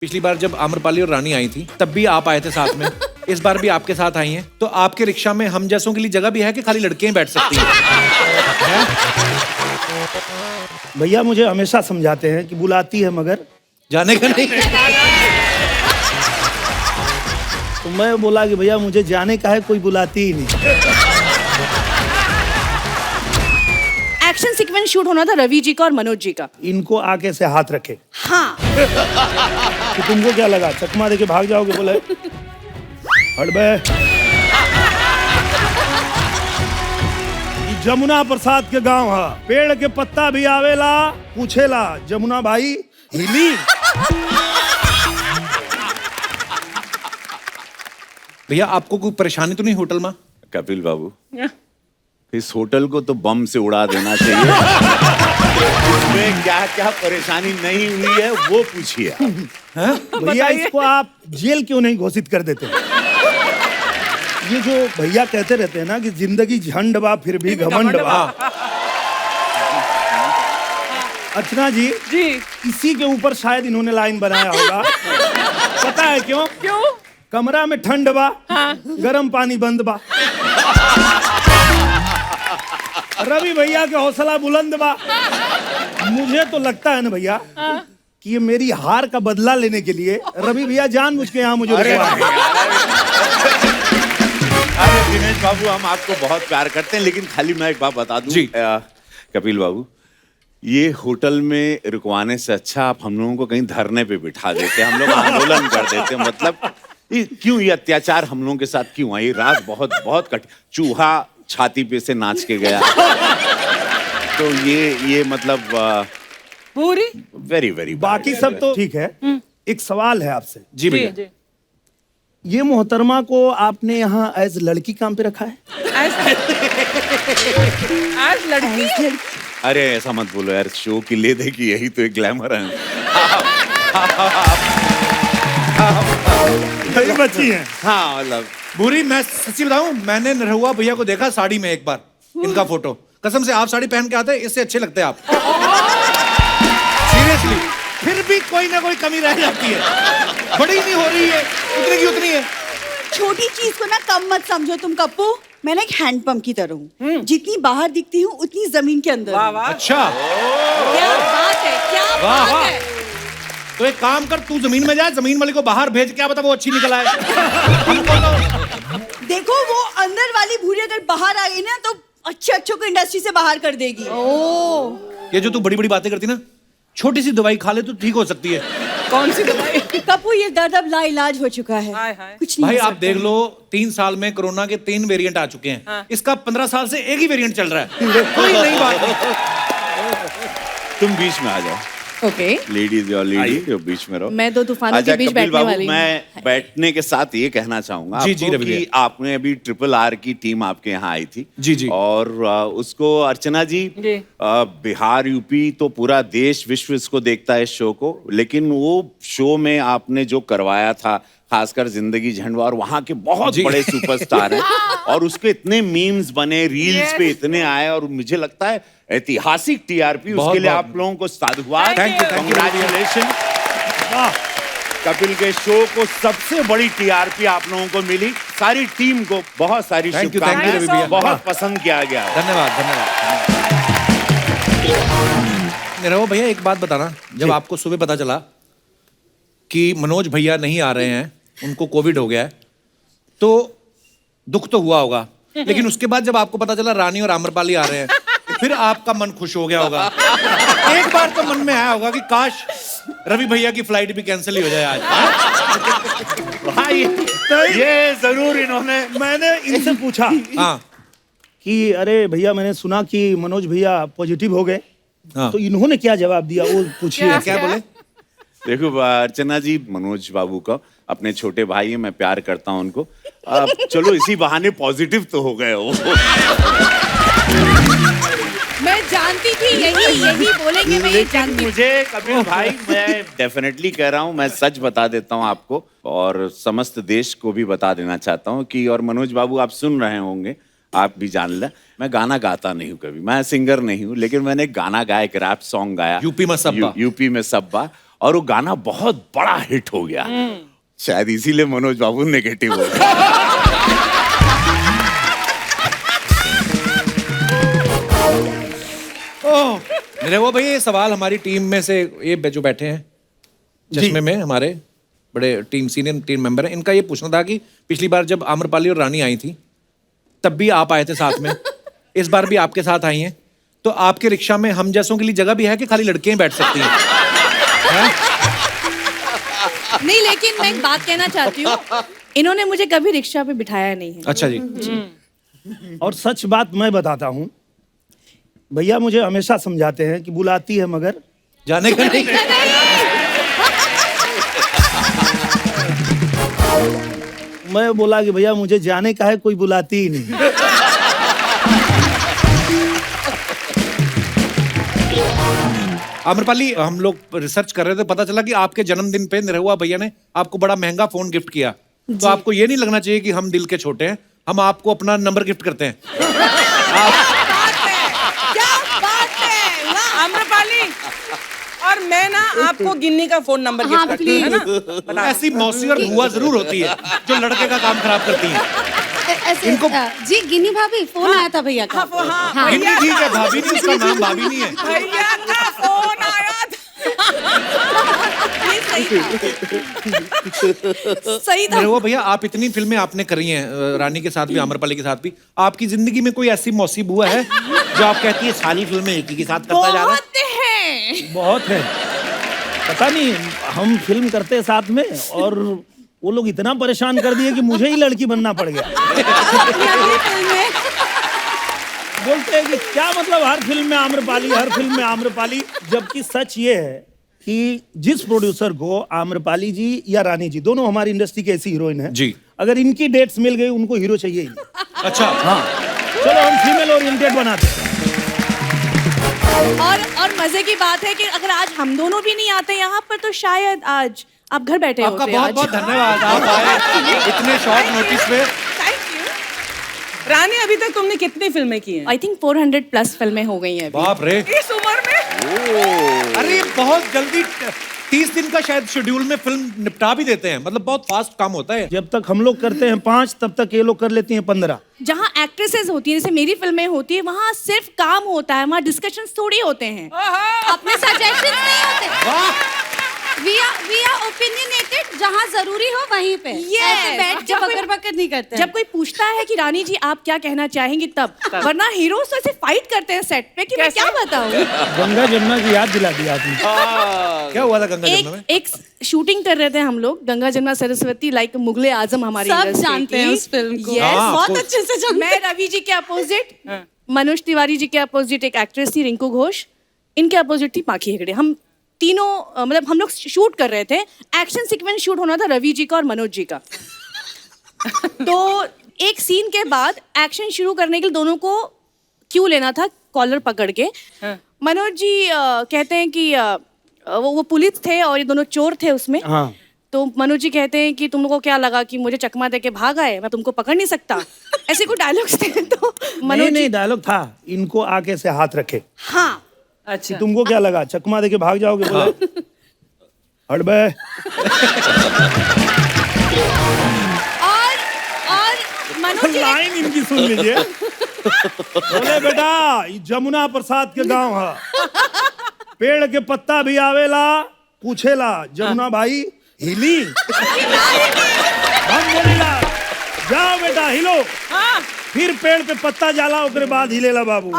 पिछली बार जब आम्रपाली और रानी आई थी तब भी आप आए थे साथ में, इस बार भी आपके साथ आई हैं, तो आपके रिक्शा में हम जैसों के लिए जगह भी है कि खाली लड़कियां ही बैठ सकती हैं? भैया मुझे हमेशा समझाते हैं कि बुलाती है मगर जाने का नहीं। तो मैं बोला कि भैया मुझे जाने का है, कोई बुलाती ही नहीं। एक्शन सीक्वेंस शूट होना था रवि जी का और मनोज जी का। इनको आके से हाथ रखे हाँ कि तुमको क्या लगा चकमा देके भाग जाओगे? बोले हट बे। जमुना प्रसाद के गांव है, पेड़ के पत्ता भी आवेला पूछेला जमुना भाई हिली। भैया आपको कोई परेशानी तो नहीं होटल में? कपिल बाबू, इस होटल को तो बम से उड़ा देना चाहिए। इसमें क्या क्या परेशानी नहीं हुई है वो पूछिए। भैया इसको आप जेल क्यों नहीं घोषित कर देते? ये जो भैया कहते रहते हैं ना कि जिंदगी झंड बा फिर भी घमंड बा। अर्चना जी इसी के ऊपर शायद इन्होंने लाइन बनाया होगा। पता है क्यों? कमरा में ठंड बा, गरम पानी बंद बा। रवि भैया के हौसला बुलंद बा। मुझे तो लगता है ना भैया कि ये मेरी हार का बदला लेने के लिए रवि भैया जानबूझ के यहाँ मुझे अरे दिनेश बाबू, हम आपको बहुत प्यार करते हैं, लेकिन खाली मैं एक बात बता दूं जी। कपिल बाबू, ये होटल में रुकवाने से अच्छा आप हम लोगों को कहीं धरने पे बिठा देते, हम लोग आंदोलन कर देते। मतलब क्यों ये अत्याचार हम लोगों के साथ क्यों आई? रात बहुत बहुत कठिन, चूहा छाती पे से नाच के गया। तो ये मतलब पूरी वेरी वेरी बाकी सब तो ठीक है। एक सवाल है आपसे। जी भैया। ये मोहतरमा को आपने यहाँ एज लड़की काम पे रखा है? आज लड़की? अरे ऐसा मत बोलो यार, शो की ले दे कि यही तो एक ग्लैमर है। बच्ची है। हाँ मतलब बुरी, मैं सच्ची बताऊं, मैंने नरहुआ भैया को देखा साड़ी में एक बार, इनका फोटो, कसम से आप साड़ी पहन के आते इससे अच्छे लगते हैं आप। सीरियसली, फिर भी कोई ना कोई कमी रह जाती है, बड़ी नहीं हो रही है, उतनी की उतनी है। छोटी चीज को ना कम मत समझो तुम कप्पू। मैं ना एक हैंडपंप की तरह हूँ, जितनी बाहर दिखती हूँ उतनी जमीन के अंदर हूँ। अच्छा, क्या बात है, क्या वाह बात वाह। है। तो एक काम कर, तू जमीन में जा, जमीन वाली को बाहर भेज, क्या पता वो अच्छी निकल आए। देखो वो अंदर वाली भूरी अगर बाहर आ गई ना तो अच्छे अच्छों को इंडस्ट्री से बाहर कर देगी। ये जो तू बड़ी बड़ी बातें करती ना, छोटी सी दवाई खा ले तो ठीक हो सकती है। कौन सी दवाई? कप्पू ये दर्द अब लाइलाज हो चुका है। हाय हाय। कुछ नहीं भाई हो आप सकता। देख लो, 3 साल में कोरोना के 3 वेरिएंट आ चुके हैं। इसका 15 साल से एक ही वेरिएंट चल रहा है। कोई नई बात नहीं। तुम बीच में आ जाओ। ओके। लेडीज और लेडी जो बीच में रहो। मैं 2 तूफानों के बीच कपिल बैठने बाबू, वाली हूँ। मैं बैठने के साथ ये कहना चाहूंगा जी, जी, आपको रवि कि भैया। आपने अभी RRR की टीम आपके यहाँ आई थी। जी, जी। और उसको अर्चना जी, जी। बिहार यूपी तो पूरा देश विश्व इसको देखता है इस शो को, लेकिन वो शो में आपने जो करवाया था, खासकर जिंदगी झंडवा, और वहाँ के बहुत जी। बड़े सुपरस्टार हैं और उसके इतने मीम्स बने, रील्स पे इतने आए, और मुझे लगता है ऐतिहासिक टीआरपी। बहुत, उसके लिए बहुत। आप लोगों को साधुवाद, Thank you, कांग्रेचुलेशन। कपिल के शो को सबसे बड़ी टीआरपी आप लोगों को मिली, सारी टीम को बहुत सारी Thank you, शुभकामनाएं, रवि भैया। बहुत पसंद किया गया। धन्यवाद धन्यवाद। निरहुआ भैया एक बात बताना, जब आपको सुबह पता चला कि मनोज भैया नहीं आ रहे हैं, उनको कोविड हो गया है, तो दुख तो हुआ होगा, लेकिन उसके बाद जब आपको पता चला रानी और आम्रपाली आ रहे हैं, फिर आपका मन खुश हो गया होगा। एक बार तो मन में आया होगा कि काश रवि भैया की फ्लाइट भी कैंसिल ही हो जाए आज। भाई ये जरूर मैंने इनसे पूछा हाँ कि अरे भैया मैंने सुना कि मनोज भैया पॉजिटिव हो गए, हाँ। तो इन्होंने क्या जवाब दिया वो पूछिए। क्या बोले? देखो अर्चना जी, मनोज बाबू का अपने छोटे भाई हैं, मैं प्यार करता हूं उनको। अब चलो इसी बहाने पॉजिटिव तो हो गए हो। मैं जानती थी यही बोलेंगे, मैं ये जानती थी। मुझे कपिल भाई, मैं डेफिनेटली कह रहा हूँ, मैं सच बता देता हूँ आपको, और समस्त देश को भी बता देना चाहता हूँ कि, और मनोज बाबू आप सुन रहे होंगे, आप भी जान लें, मैं गाना गाता नहीं हूँ कभी, मैं सिंगर नहीं हूँ, लेकिन मैंने गाना गाया, एक रैप सॉन्ग गाया यूपी में सब्बा। यूपी में सब्बा, और वो गाना बहुत बड़ा हिट हो गया। शायद इसीलिए मनोज बाबू नेगेटिव हो गए। मेरे वो भाई ये सवाल हमारी टीम में से ये जो बैठे हैं चश्मे में, हमारे बड़े टीम सीनियर टीम मेंबर हैं, इनका ये पूछना था कि पिछली बार जब आम्रपाली और रानी आई थी तब भी आप आए थे साथ में, इस बार भी आपके साथ आई हैं, तो आपके रिक्शा में हम जैसों के लिए जगह भी है कि खाली लड़कियां ही बैठ सकती हैं? नहीं, लेकिन मैं एक बात कहना चाहती हूँ, इन्होंने मुझे कभी रिक्शा पे बिठाया नहीं है। अच्छा जी। और सच बात मैं बताता हूँ, भैया मुझे हमेशा समझाते हैं कि बुलाती है मगर जाने का नहीं। मैं बोला कि भैया मुझे जाने का है, कोई बुलाती ही नहीं। आम्रपाली, हम लोग रिसर्च कर रहे थे, पता चला कि आपके जन्मदिन पे निरहुआ भैया ने आपको बड़ा महंगा फोन गिफ्ट किया, तो आपको ये नहीं लगना चाहिए कि हम दिल के छोटे हैं, हम आपको अपना नंबर गिफ्ट करते हैं। क्या बात है, वाह आम्रपाली। और मैं ना आपको गिन्नी का फोन नंबर गिफ्ट करती हूँ, है ना? ऐसी मौसी और बुआ जरूर होती है जो लड़के का काम खराब करती है। ऐसे जी, गिनी भाभी फोन आया था भैया का। हाँ, गिन्नी ठीक है, भाभी नहीं, उसका नाम भाभी नहीं है। भैया का फोन आया था। ये सही था। निरहुआ भैया, आप इतनी फिल्में आपने करी हैं, रानी के साथ भी, आम्रपाली के साथ भी, आपकी जिंदगी में कोई ऐसी मौसी बुआ है जो आप कहती है सारी फिल्में एक ही के साथ करता जा रहा है? बहुत है, पता नहीं, हम फिल्म करते हैं साथ में और वो लोग इतना परेशान कर दिए कि मुझे ही लड़की बनना पड़ गया। बोलते हैं कि क्या मतलब हर फिल्म में आम्रपाली, हर फिल्म में आम्रपाली, जबकि सच ये है कि जिस प्रोड्यूसर को आम्रपाली जी या रानी जी, दोनों हमारी इंडस्ट्री की ऐसी हीरोइन है जी, अगर इनकी डेट्स मिल गई उनको हीरो चाहिए ही। अच्छा, हाँ, चलो हम फीमेल ओरिएंटेड बनाते हैं। और मजे की बात है कि अगर आज हम दोनों भी नहीं आते यहाँ पर तो शायद आज आप घर बैठे आपका होते। बहुत बहुत धन्यवाद, आप आए इतने शॉर्ट नोटिस पे। Thank you. रानी, अभी तक तुमने कितनी फिल्में की हैं? आई थिंक 400+ फिल्में हो गई हैं अभी। बाप रे, इस उम्र में? अरे ये बहुत जल्दी 30 दिन का शायद शेड्यूल में फिल्म निपटा भी देते हैं, मतलब बहुत फास्ट काम होता है। जब तक हम लोग करते हैं 5, तब तक ये लोग कर लेती हैं 15। जहाँ एक्ट्रेसेस होती है, जैसे मेरी फिल्में होती है, वहाँ सिर्फ काम होता है, वहाँ डिस्कशंस थोड़ी होते हैं, अपने सजेशंस नहीं होते। We are opinionated, जहाँ जरूरी हो वहीं पे। ऐसे बैठ के बकर नहीं करते। जब कोई पूछता है कि रानी जी आप क्या कहना चाहेंगी तब, वरना हीरोज तो ऐसे फाइट करते हैं सेट पे कि मैं क्या बताऊं। गंगा जमुना की याद दिला दी आपने। क्या हुआ था गंगा जमुना में? एक शूटिंग कर रहे थे हम लोग, गंगा जमुना सरस्वती, लाइक मुगले आजम हमारी सब industry जानते की। हैं उस फिल्म को। Yes, हाँ, बहुत of अच्छे से जानते। मैं रवि जी के अपोजिट, मनोज तिवारी जी के अपोजिट एक एक्ट्रेस थी रिंकू घोष, इनके अपोजिट थी पाखी हेगड़े। हम तीनों मतलब हम लोग शूट कर रहे थे, एक्शन सीक्वेंस शूट होना था रवि जी का और मनोज जी का। तो एक सीन के बाद एक्शन शुरू करने के लिए दोनों को क्यों लेना था, कॉलर पकड़ के। मनोज जी कहते हैं कि वो पुलिस थे और ये दोनों चोर थे उसमें। हाँ। तो मनोज जी कहते हैं कि तुम लोगों को क्या लगा कि मुझे चकमा दे के भाग आए, मैं तुमको पकड़ नहीं सकता। ऐसे कुछ डायलॉग्स थे। तो मनोज नहीं डायलॉग था, इनको आके से हाथ रखे। हाँ, अच्छा, तुमको क्या लगा चकमा दे के भाग जाओगे? बोले हट बे। और मनोज जी लाइन इनकी सुन लीजिए। बोले बेटा ये जमुना प्रसाद के गांव है, पेड़ के पत्ता भी आवेला पूछेला जमुना भाई हिली, हम बोलेला जाओ बेटा हिलो, फिर पेड़ पे पत्ता जाला ओकरे बाद हिलेला बाबू।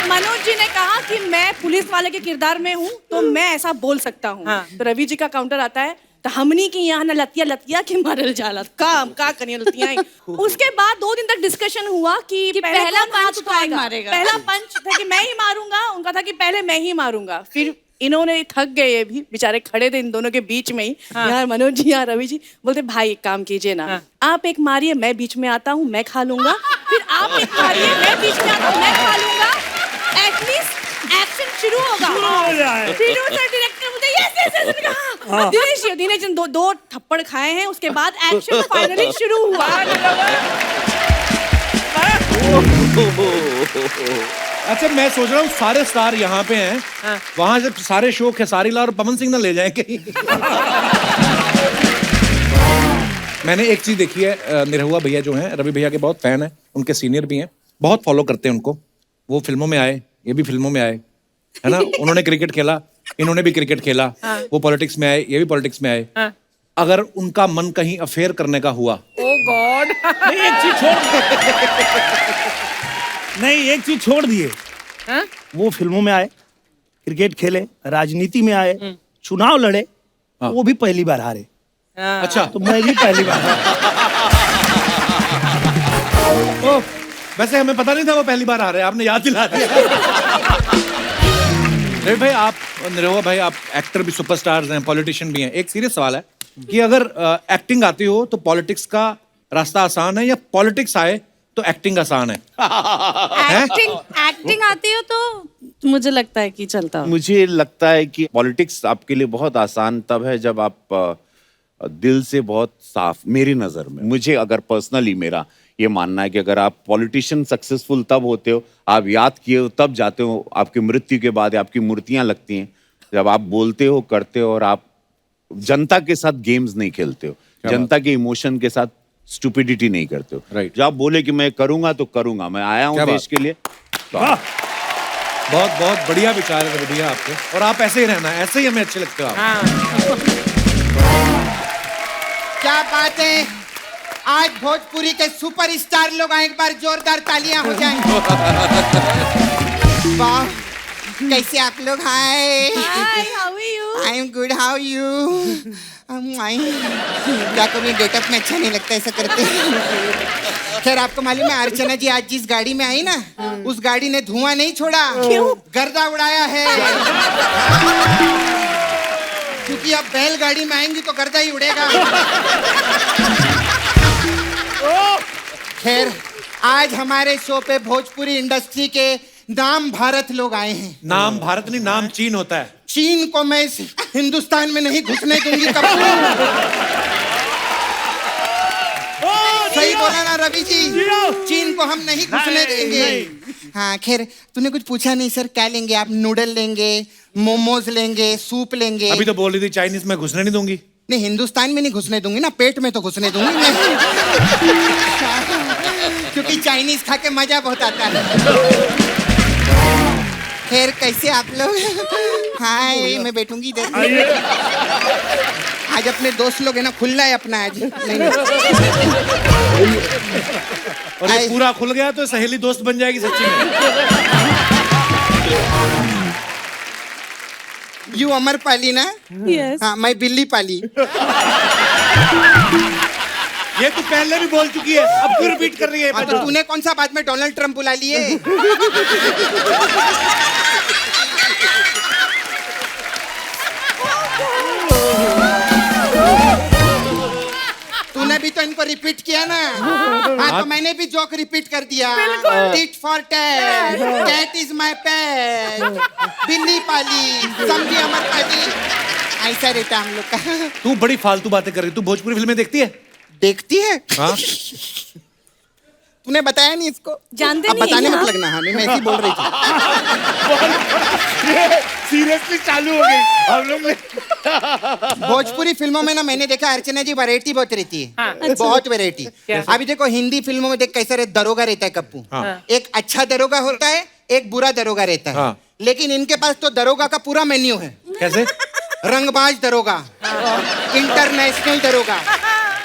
मनोज जी ने कहा कि मैं पुलिस वाले के किरदार में हूँ तो मैं ऐसा बोल सकता हूँ। तो रवि जी का काउंटर आता है, तो हमनी की यहाँ न लतिया लतिया के मरल जाला, काम का करिए लतिया। उसके बाद 2 दिन तक डिस्कशन हुआ कि पहला कौन हाथ पंच कौन उठाएगा। मारेगा। पहला पंच था कि मैं ही मारूंगा, उनका था कि पहले मैं ही मारूंगा। फिर इन्होंने थक गए, ये भी बेचारे खड़े थे इन दोनों के बीच में ही। यार मनोज जी, यार रवि जी, बोलते भाई एक काम कीजिए ना, आप एक मारिए, मैं बीच में आता हूँ, मैं खा लूंगा। फिर आप एक मारिए, मैं बीच में आता हूँ, मैं खा लूंगा। एटलीस्ट एक्शन शुरू होगा। प्रोड्यूसर डायरेक्टर बोलते यस कहा। दिनेश जी दो थप्पड़ खाए हैं, उसके बाद एक्शन फाइनली शुरू हुआ। अच्छा मैं सोच रहा हूँ सारे स्टार यहाँ पे हैं, वहां जब सारे शो खेसारी लाल और पवन सिंह ना ले जाए कहीं। मैंने एक चीज देखी है, निरहुआ भैया जो हैं, रवि भैया के बहुत फैन हैं, उनके सीनियर भी हैं, बहुत फॉलो करते हैं उनको। वो फिल्मों में आए, ये भी फिल्मों में आए, है ना। उन्होंने क्रिकेट खेला, इन्होंने भी क्रिकेट खेला। वो पॉलिटिक्स में आए, ये भी पॉलिटिक्स में आए। अगर उनका मन कहीं अफेयर करने का हुआ, ओ गॉड, नहीं एक चीज छोड़ नहीं एक चीज छोड़ दिए, वो फिल्मों में आए, क्रिकेट खेले, राजनीति में आए, चुनाव लड़े, वो भी पहली बार हारे। अच्छा तो मैं भी पहली बार ओ, वैसे हमें पता नहीं था वो पहली बार आ रहे हैं, आपने याद दिला दिया। रवि भाई आप, निरहुआ भाई आप एक्टर भी, सुपरस्टार्स हैं, पॉलिटिशियन भी हैं। एक सीरियस सवाल है कि अगर एक्टिंग आती हो तो पॉलिटिक्स का रास्ता आसान है, या पॉलिटिक्स आए तो एक्टिंग आसान है? एक्टिंग आती हो तो मुझे लगता है कि चलता हो। मुझे लगता है कि पॉलिटिक्स आपके लिए बहुत आसान तब है जब आप दिल से बहुत साफ, मेरी नजर में, मुझे अगर पर्सनली मेरा ये मानना है कि अगर आप पॉलिटिशियन सक्सेसफुल तब होते हो, आप याद किए हो तब जाते हो, आपकी मृत्यु के बाद आपकी मूर्तियां लगती हैं जब आप बोलते हो, करते हो, और आप जनता के साथ गेम्स नहीं खेलते हो, जनता के इमोशन के साथ स्टुपिडिटी नहीं करते हो। Right. जब आप बोले कि मैं करूंगा तो करूंगा, मैं आया हूं देश के लिए। बहुत बहुत बढ़िया विचार है रवि भैया आपके, और आप ऐसे ही रहना, ऐसे ही हमें अच्छे लगते हो आप। क्या बात है, आज भोजपुरी के सुपरस्टार लोग आए, एक बार जोरदार तालियां हो जाएं। वाह, कैसे आप लोग? Hi, how are you? I am good, how you? क्या कभी गेटअप में अच्छा नहीं लगता ऐसा करते। खैर आपको मालूम है अर्चना जी आज जिस गाड़ी में आई ना, उस गाड़ी ने धुआं नहीं छोड़ा, क्यों? गर्दा उड़ाया है। क्योंकि अब बैलगाड़ी में आएंगी तो गर्दा ही उड़ेगा। खैर आज हमारे शो पे भोजपुरी इंडस्ट्री के नाम भारत लोग आए हैं। नाम भारत नहीं, नाम चीन होता है। चीन को मैं इस हिंदुस्तान में नहीं घुसने दूंगी कभी। सही बोला ना रवि जी, चीन को हम नहीं घुसने देंगे। हाँ खैर तूने कुछ पूछा नहीं सर, क्या लेंगे आप? नूडल लेंगे, मोमोज लेंगे, सूप लेंगे? अभी तो बोल रही थी चाइनीज में घुसने नहीं दूंगी। नहीं हिंदुस्तान में नहीं घुसने दूंगी ना, पेट में तो घुसने दूंगी मैं। क्योंकि चाइनीज खा के मजा बहुत आता है। खैर कैसे आप लोग? हाय, मैं बैठूंगी इधर। आज अपने दोस्त लोग है ना, खुला है अपना आज। नहीं। और ये पूरा खुल गया तो सहेली दोस्त बन जाएगी सच्ची में। यू अमर पाली ना? Yes. हाँ मैं बिल्ली पाली। ये तू पहले भी बोल चुकी है, अब क्यों रिपीट कर रही है? हाँ, तो तूने कौन सा बाद में डोनाल्ड ट्रम्प बुला लिए? तूने भी तो इनको रिपीट किया ना। हाँ तो मैंने भी जोक रिपीट कर दिया। Tit for tat, cat is my pet, बिल्ली पाली, समझी अमर पाली। ऐसा रहता हम लोग का। तू बड़ी फालतू बातें कर रही। तू भोजपुरी फिल्में देखती है? देखती है? हाँ? तूने बताया नहीं इसको? जानते अब नहीं बताने हैं मत आप? लगना। हाँ नहीं मैं ऐसे ही बोल रही थी। सीरियसली चालू हो गई हम लोग ने। भोजपुरी फिल्मों में ना मैंने देखा अर्चना जी वैरायटी बहुत रहती है। बहुत वैरायटी। अभी देखो हिंदी फिल्मों में देख कैसा रहता, दरोगा रहता है कप्पू। एक अच्छा दरोगा होता है, एक बुरा दरोगा रहता है। हाँ। लेकिन इनके पास तो दरोगा का पूरा मेन्यू है। कैसे? रंगबाज दरोगा, इंटरनेशनल दरोगा,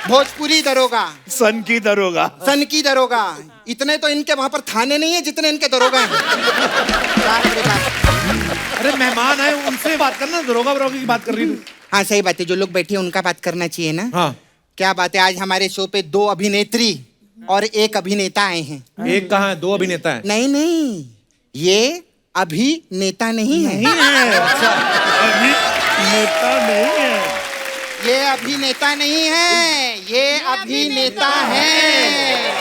भोजपुरी दरोगा, सन की दरोगा। सन की दरोगा। इतने तो इनके वहां पर थाने नहीं है जितने इनके दरोगा हैं। बाप रे बाप। अरे मेहमान आए उनसे बात करना, दरोगा बरोगी की बात कर रही तू। हाँ सही बात है, जो लोग बैठे हैं उनका बात करना चाहिए ना। हाँ। क्या बात है, आज हमारे शो पे 2 अभिनेत्री और 1 अभिनेता आए हैं। एक कहाँ है? 2 अभिनेता है। नहीं नहीं, ये अभिनेता नहीं है। नेता नहीं है। ये अभिनेता नहीं है, ये अभिनेता है।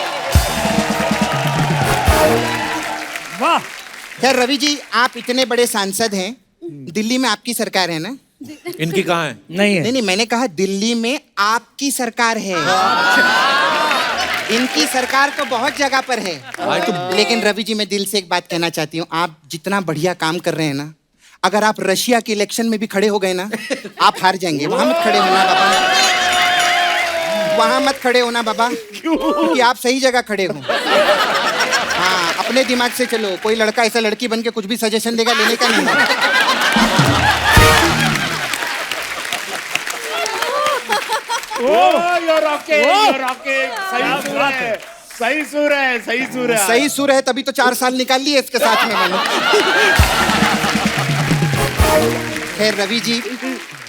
वाह। खैर रवि जी आप इतने बड़े सांसद हैं, दिल्ली में आपकी सरकार है ना? इनकी कहाँ है? नहीं है। नहीं नहीं मैंने कहा दिल्ली में आपकी सरकार है। इनकी सरकार तो बहुत जगह पर है, आज तो लेकिन रवि जी मैं दिल से एक बात कहना चाहती हूँ, आप जितना बढ़िया काम कर रहे हैं ना, अगर आप रशिया के इलेक्शन में भी खड़े हो गए ना, आप हार जाएंगे। वहां मत खड़े होना बाबा, वहां मत खड़े होना बाबा, क्योंकि आप सही जगह खड़े हो। हाँ, अपने दिमाग से चलो। कोई लड़का ऐसा लड़की बन के कुछ भी सजेशन देगा, लेने का नहीं है। सही सुर है, सही सुर है। सही सुर है, तभी तो 4 साल निकाल लिए इसके साथ में मैंने। खैर रवि जी,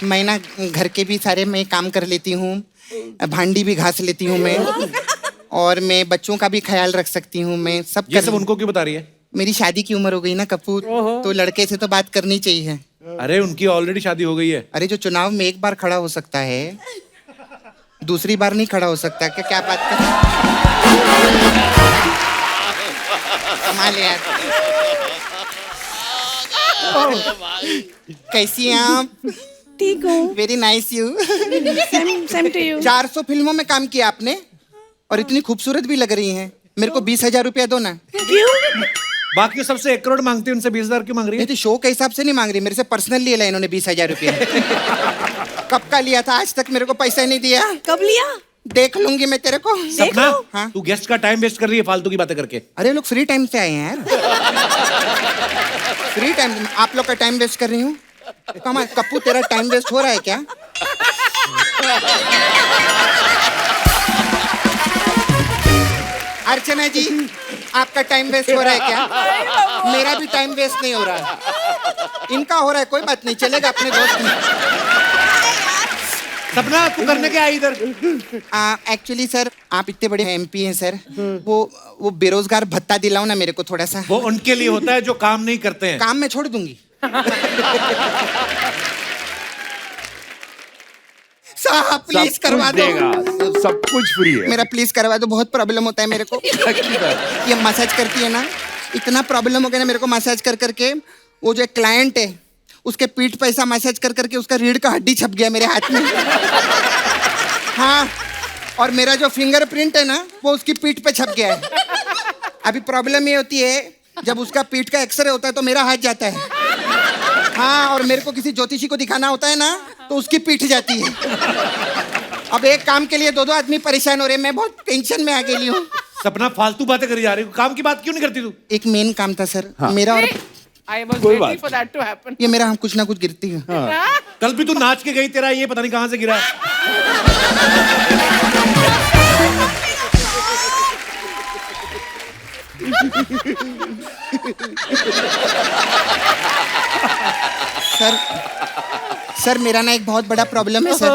मैं ना घर के भी सारे मैं काम कर लेती हूँ, भांडी भी घास लेती हूँ मैं, और मैं बच्चों का भी ख्याल रख सकती हूँ मैं, सब ये कर सब उनको क्यों बता रही है? मेरी शादी की उम्र हो गई ना कपूर, तो लड़के से तो बात करनी चाहिए। अरे उनकी ऑलरेडी शादी हो गई है। अरे जो चुनाव में एक बार खड़ा हो सकता है, दूसरी बार नहीं खड़ा हो सकता क्या? क्या बात कर, कमाल है यार। कैसी हैं आप? ठीक हूँ। Very nice you. Same to you. 400 फिल्मों में काम किया आपने, और इतनी खूबसूरत भी लग रही हैं। मेरे को 20,000 रुपया दो ना। क्यों? बाकी सबसे 1 करोड़ मांगती है, उनसे 20,000 क्यों मांग रही है? नहीं तो शो के हिसाब से नहीं मांग रही, मेरे से पर्सनल लिया इन्होंने 20,000 रुपया। कब का लिया था? आज तक मेरे को पैसा नहीं दिया। कब लिया? देख लूंगी मैं तेरे को। सपना, हाँ? तू गेस्ट का टाइम वेस्ट कर रही है फालतू की बातें करके। अरे लोग फ्री टाइम से आए हैं यार। फ्री टाइम, आप लोग का टाइम वेस्ट कर रही हूँ। कमाल, कप्पू तेरा टाइम वेस्ट हो रहा है क्या? अर्चना जी, आपका टाइम वेस्ट हो रहा है क्या? मेरा भी टाइम वेस्ट नहीं हो रहा है, इनका हो रहा है। कोई बात नहीं, चलेगा अपने दोस्त में। सपना, तू करने क्या आई इधर? एक्चुअली सर, आप इतने बड़े MP हैं सर, वो बेरोजगार भत्ता दिलाओ ना मेरे को थोड़ा सा। वो उनके लिए होता है जो काम नहीं करते हैं। काम मैं छोड़ दूंगी। साहब प्लीज करवा दो। सब कुछ फ्री है। मेरा प्लीज करवा दो, बहुत प्रॉब्लम होता है मेरे को। ये मसाज करती है ना, इतना प्रॉब्लम हो गया ना मेरे को मसाज कर करके। वो जो क्लाइंट है, उसके पीठ पे ऐसा मसाज कर करके उसका रीढ़ का हड्डी छप गया मेरे हाथ में। हाँ, और मेरा जो फिंगरप्रिंट है ना, वो उसकी पीठ पे छप गया है। अभी प्रॉब्लम ये होती है, जब उसका पीठ का एक्सरे होता है तो मेरा हाथ जाता है। हाँ, और मेरे को किसी ज्योतिषी को दिखाना होता है ना, तो उसकी पीठ जाती है। अब एक काम के लिए 2 आदमी परेशान हो रहे हैं, मैं बहुत टेंशन में आ गई हूँ। सपना, फालतू बातें करी जा रही हो, काम की बात क्यों नहीं करती तू? एक मेन काम था सर, मेरा, और I was waiting for that to happen. ये मेरा हम कुछ ना कुछ गिरती हूँ। कल भी तू नाच के गई, तेरा ये पता नहीं कहाँ से गिरा है। सर, सर मेरा ना एक बहुत बड़ा प्रॉब्लम है सर,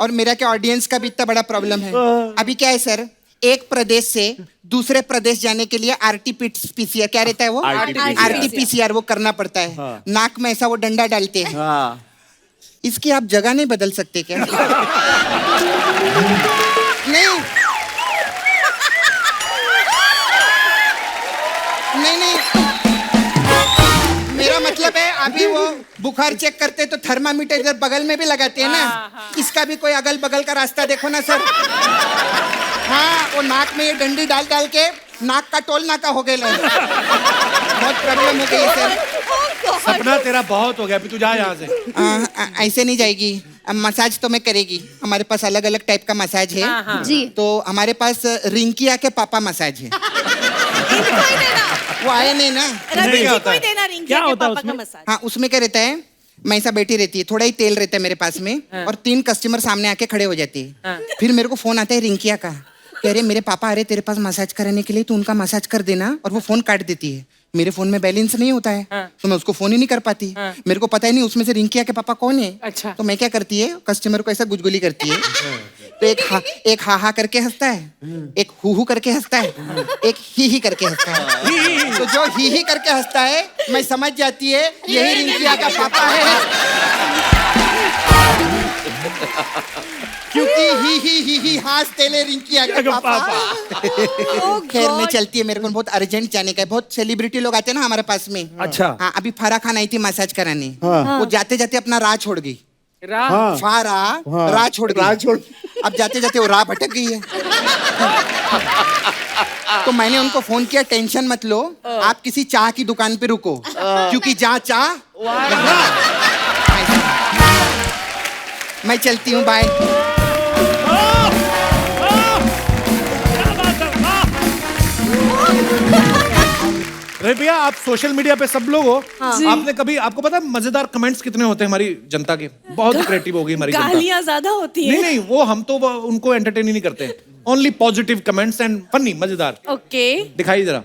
और मेरा क्या ऑडियंस का भी इतना बड़ा प्रॉब्लम है। अभी क्या है सर, एक प्रदेश से दूसरे प्रदेश जाने के लिए RT-PCR क्या रहता है वो? RT-PCR वो करना पड़ता है। नाक में ऐसा वो डंडा डालते हैं। इसकी आप जगह नहीं बदल सकते क्या? नहीं नहीं नहीं, मेरा मतलब है, अभी वो बुखार चेक करते तो थर्मामीटर इधर बगल में भी लगाते हैं ना। इसका भी कोई अगल बगल का रास्ता देखो ना सर। हाँ, वो नाक में ये डंडी डाल डाल के नाक का टोल नाका हो गया। बहुत प्रॉब्लम हो गई है सर। सपना, तेरा बहुत हो गया, अभी तू जा यहाँ से। ऐसे नहीं जाएगी, मसाज तो मैं करेगी। हमारे पास अलग अलग टाइप का मसाज है जी। तो हमारे पास रिंकिया के पापा मसाज है। वो आए नहीं ना। रवि जी क्या होता को ही है? देना रिंकी क्या के होता है पापा का उसमें? मसाज। हाँ, उसमें क्या रहता है, मैं ऐसा बैठी रहती है, थोड़ा ही तेल रहता है मेरे पास में, और 3 कस्टमर सामने आके खड़े हो जाते हैं। फिर मेरे को फोन आता है रिंकिया का, कह रहे मेरे पापा आ रहे तेरे पास मसाज कराने के लिए, तो उनका मसाज कर देना। और वो फोन काट देती है। मेरे फोन में बैलेंस नहीं होता है, तो मैं उसको फोन ही नहीं कर पाती। मेरे को पता ही नहीं उसमें से रिंकिया के पापा कौन है। अच्छा। तो मैं क्या करती है, कस्टमर को ऐसा गुजगुली करती है, तो एक हा हा करके हंसता है, एक हु करके हंसता है, एक ही करके हंसता है। तो जो ही करके हंसता है, मैं समझ जाती है यही रिंकिया का पापा है। क्योंकि ही हंसते ले रिंकिया का पापा। खैर में चलती है, मेरे को बहुत अर्जेंट जाने का है। बहुत सेलिब्रिटी लोग आते हैं ना हमारे पास में। अच्छा। हाँ, अभी फारा खान आई थी मसाज कराने। वो जाते जाते अपना राह छोड़ गई। फारा राह छोड़ गई। अब जाते जाते वो राह भटक गई है। तो मैंने उनको फोन किया, टेंशन मत लो, आप किसी चाय की दुकान पे रुको, क्योंकि जहाँ चाह मैं चलती हूँ, बाय। रवि भैया, आप सोशल मीडिया पे सब लोग हो, आपने कभी, आपको पता है मजेदार कमेंट्स कितने होते हैं हमारी जनता के? बहुत क्रिएटिव हो गई हमारी जनता। गालियां ज्यादा होती हैं। नहीं, वो हम तो उनको एंटरटेन ही नहीं करते। Only positive comments and funny, मजेदार। ओके, दिखाइए जरा।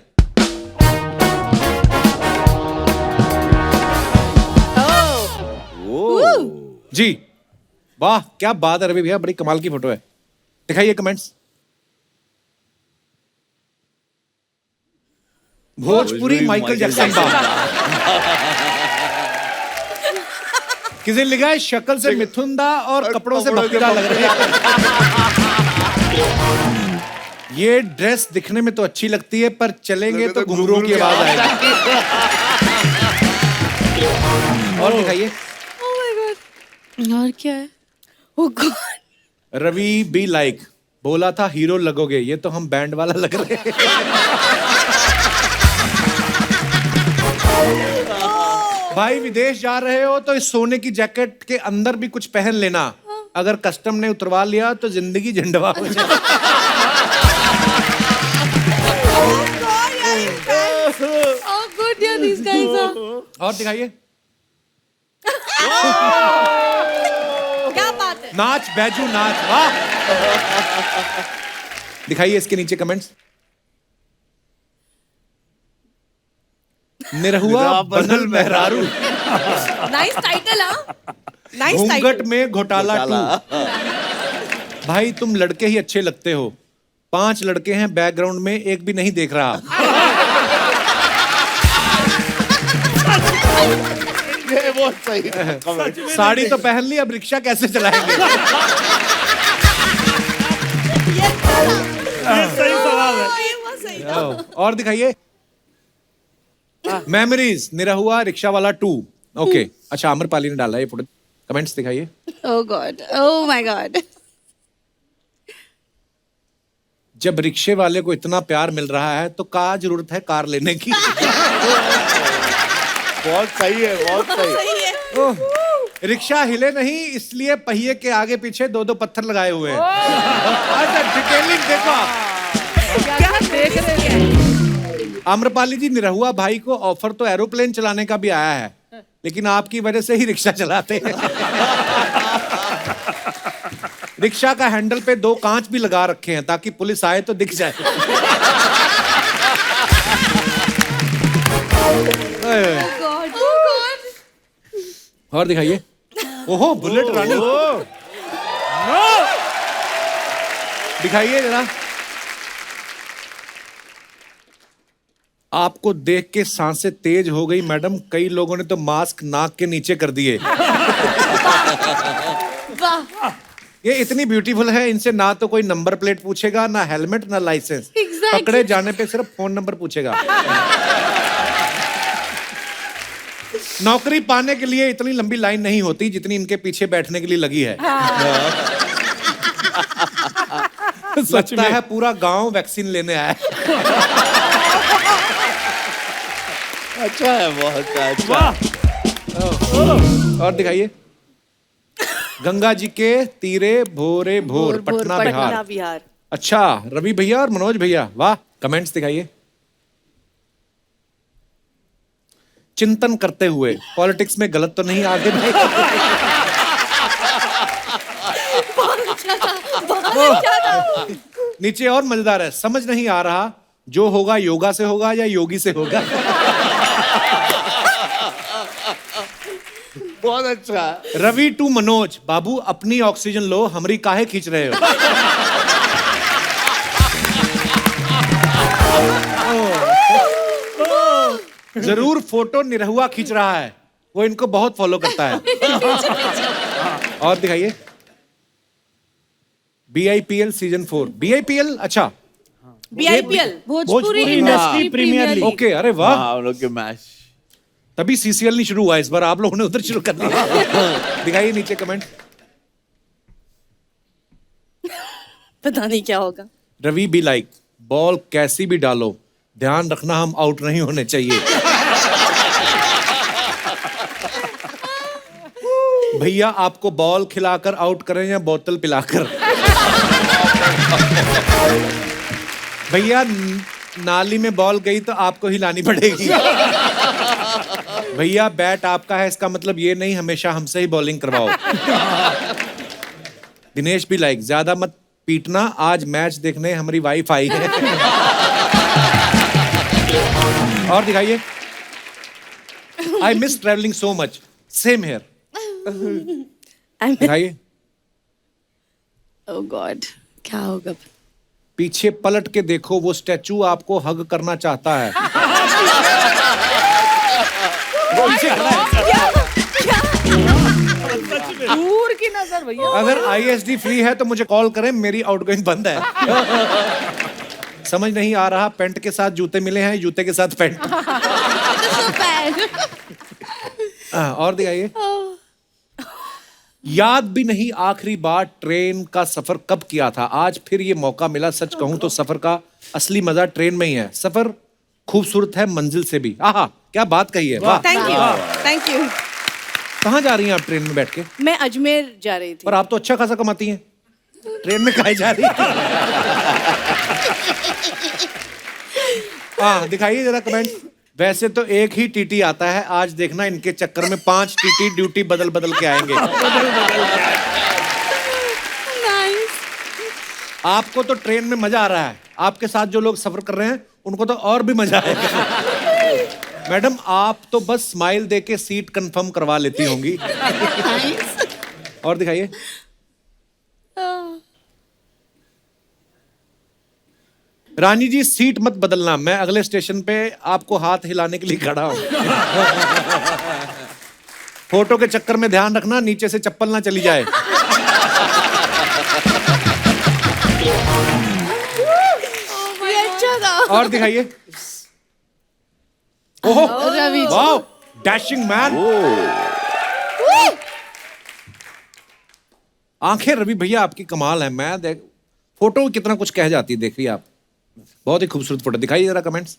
जी, वाह क्या बात है रवि भैया, बड़ी कमाल की फोटो है। दिखाइए कमेंट्स। भोजपुरी माइकल जैक्सन बा। किसी ने लिखा है शक्ल से मिथुन दा और कपड़ों से भक्तिदा लग रहे हैं। ये ड्रेस दिखने में तो अच्छी लगती है, पर चलेंगे तो घुंघरूओं की आवाज आएगी। और दिखाइए। और क्या है? Oh God. Ravi be like, बोला था हीरो लगोगे, ये तो हम बैंड वाला लग रहे हैं। भाई विदेश जा रहे हो तो इस सोने की जैकेट के अंदर भी कुछ पहन लेना, अगर कस्टम ने उतरवा लिया तो जिंदगी झंडवा हो जाए। Oh good, yeah, these guys are. और दिखाइए। क्या बात है? नाच बैजू नाच, वाह। दिखाइए इसके नीचे कमेंट्स। निरहुआ बनल मेहरारू, नाइस टाइटल, हाँ, नाइस घूंघट टाइटल। में घोटाला 2। भाई तुम लड़के ही अच्छे लगते हो, 5 लड़के हैं बैकग्राउंड में, एक भी नहीं देख रहा। ये बहुत सही है। साड़ी तो पहन ली, अब रिक्शा कैसे चलाएंगे? ये सही सवाल है। ये बहुत सही। और दिखाइए। मेमोरीज, निरहुआ रिक्शा वाला 2। ओके, अच्छा आम्रपाली ने डाला ये फोटो। कमेंट्स दिखाइए। Oh God, oh my God. जब रिक्शे वाले को इतना प्यार मिल रहा है तो क्या जरूरत है कार लेने की? बहुत सही है, बहुत सही। सही है। ओह, रिक्शा हिले नहीं, इसलिए पहिए के आगे पीछे 2-2 पत्थर लगाए हुए हैं। अच्छा, डिटेलिंग देखो। क्या देख रहे हैं? आम्रपाली जी, निरहुआ भाई को ऑफर तो एरोप्लेन चलाने का भी आया है, लेकिन आपकी वजह से ही रिक्शा चलाते हैं। रिक्शा का हैंडल पे 2 कांच भी लगा रखे हैं ताकि पुलिस आए तो दिख जाए। God, oh God. और दिखाइए। ओहो, बुलेट रानी। दिखाइए जरा। आपको देख के सांसें तेज हो गई मैडम, कई लोगों ने तो मास्क नाक के नीचे कर दिए। वाह, ये इतनी ब्यूटीफुल है, इनसे ना तो कोई नंबर प्लेट पूछेगा, ना हेलमेट, ना लाइसेंस। Exactly. पकड़े जाने पे सिर्फ फोन नंबर पूछेगा। नौकरी पाने के लिए इतनी लंबी लाइन नहीं होती जितनी इनके पीछे बैठने के लिए लगी है। लगता है पूरा गांव वैक्सीन लेने आया है। अच्छा है, बहुत अच्छा। और दिखाइए। गंगा जी के तीरे भोरे भोर, पटना बिहार। बिहार। अच्छा, रवि भैया और मनोज भैया, वाह। कमेंट्स दिखाइए। चिंतन करते हुए, पॉलिटिक्स में गलत तो नहीं आगे भाई? नीचे और मजेदार है, समझ नहीं आ रहा जो होगा योगा से होगा या योगी से होगा। बहुत अच्छा। रवि टू मनोज, बाबू अपनी ऑक्सीजन लो, हमारी काहे खींच रहे हो? जरूर फोटो निरहुआ खींच रहा है, वो इनको बहुत फॉलो करता है। और दिखाइए। BIPL season 4। BIPL, अच्छा BIPL, Bhojpuri industry premier league. Okay, अरे वाह। हाँ, हम लोग के मैच। तभी CCL नहीं शुरू हुआ इस बार, आप लोगों ने उधर शुरू कर दिया। दिखाइए नीचे कमेंट। पता नहीं क्या होगा। रवि बी लाइक, बॉल कैसी भी डालो, ध्यान रखना हम आउट नहीं होने चाहिए। भैया आपको बॉल खिलाकर आउट करें या बोतल पिलाकर? भैया नाली में बॉल गई तो आपको हिलानी पड़ेगी। भैया बैट आपका है, इसका मतलब ये नहीं हमेशा हमसे ही बॉलिंग करवाओ। दिनेश भी लाइक, ज्यादा मत पीटना, आज मैच देखने हमारी वाइफ आई है। और दिखाइए। I miss travelling so much, same here. दिखाइए। ओह गॉड, क्या होगा? पीछे पलट के देखो, वो स्टैचू आपको हग करना चाहता है। वो पीछे खड़ा है। दूर की नजर भैया। अगर ISD फ्री है तो मुझे कॉल करें, मेरी आउटगोइंग बंद है। समझ नहीं आ रहा, पैंट के साथ जूते मिले हैं, जूते के साथ पैंट। और दिखाइए। याद भी नहीं आखिरी बार ट्रेन का सफर कब किया था, आज फिर ये मौका मिला। सच कहूं तो सफर का असली मजा ट्रेन में ही है। सफर खूबसूरत है मंजिल से भी। आहा, क्या बात कही है। वाह। Thank you, thank you. कहाँ जा रही हैं आप ट्रेन में बैठ के? मैं अजमेर जा रही थी। पर आप तो अच्छा खासा कमाती हैं, ट्रेन में काहे जा रही हैं? हाँ, दिखाइए जरा कमेंट। वैसे तो एक ही टीटी आता है, आज देखना इनके चक्कर में 5 टीटी ड्यूटी बदल बदल के आएंगे। आपको तो ट्रेन में मजा आ रहा है, आपके साथ जो लोग सफर कर रहे हैं उनको तो और भी मजा आएगा। मैडम आप तो बस स्माइल देके सीट कंफर्म करवा लेती होंगी। और दिखाइए। रानी जी सीट मत बदलना, मैं अगले स्टेशन पे आपको हाथ हिलाने के लिए खड़ा हूं। फोटो के चक्कर में ध्यान रखना नीचे से चप्पल ना चली जाए। अच्छा था। और दिखाइए। ओहो, वाओ, डैशिंग मैन। आंखें रवि भैया आपकी कमाल है। मैं देख फोटो कितना कुछ कह जाती है, देखिए आप, बहुत ही खूबसूरत फोटो। दिखाइए जरा कमेंट्स।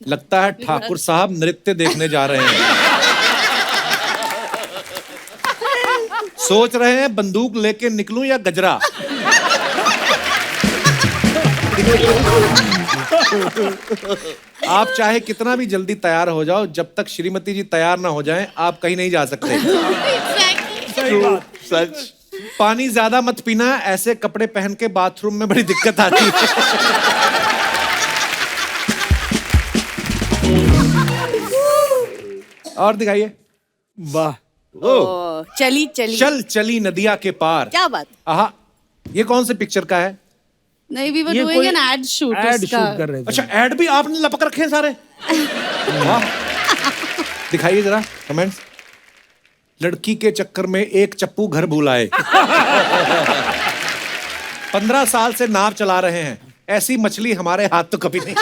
लगता है ठाकुर साहब नृत्य देखने जा रहे हैं। सोच रहे हैं बंदूक लेके निकलूं या गजरा। आप चाहे कितना भी जल्दी तैयार हो जाओ, जब तक श्रीमती जी तैयार ना हो जाएं, आप कहीं नहीं जा सकते। सच। पानी ज्यादा मत पीना, ऐसे कपड़े पहन के बाथरूम में बड़ी दिक्कत आती है। और दिखाइए। वाह। चली चली चल चली नदिया के पार। क्या बात। आहा, ये कौन से पिक्चर का है? नहीं, we were ये doing कोई an ad shoot एड उसका। शूट कर रहे थे। अच्छा, ऐड भी आपने लपक रखे हैं सारे। वाह। दिखाइए जरा कमेंट्स। लड़की के चक्कर में एक चप्पू घर भूल आए। 15 साल से नाव चला रहे हैं, ऐसी मछली हमारे हाथ तो कभी नहीं।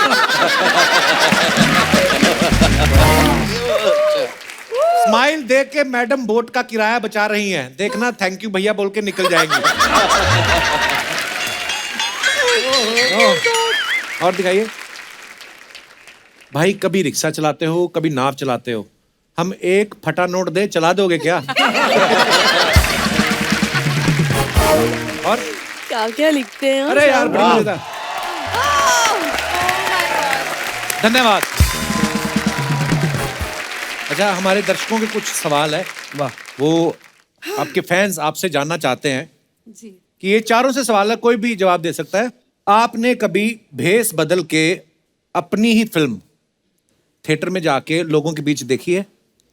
स्माइल देख के मैडम बोट का किराया बचा रही हैं, देखना थैंक यू भैया बोल के निकल जाएंगी। और दिखाइए। भाई कभी रिक्शा चलाते हो, कभी नाव चलाते हो, हम एक फटा नोट दे, चला दोगे क्या? और क्या क्या लिखते हैं। अरे यार बड़ी मजेदार। धन्यवाद। अच्छा, हमारे दर्शकों के कुछ सवाल है। वाह। वो आपके फैंस आपसे जानना चाहते हैं जी। कि ये चारों से सवाल है, कोई भी जवाब दे सकता है। आपने कभी भेस बदल के अपनी ही फिल्म थिएटर में जाके लोगों के बीच देखी है?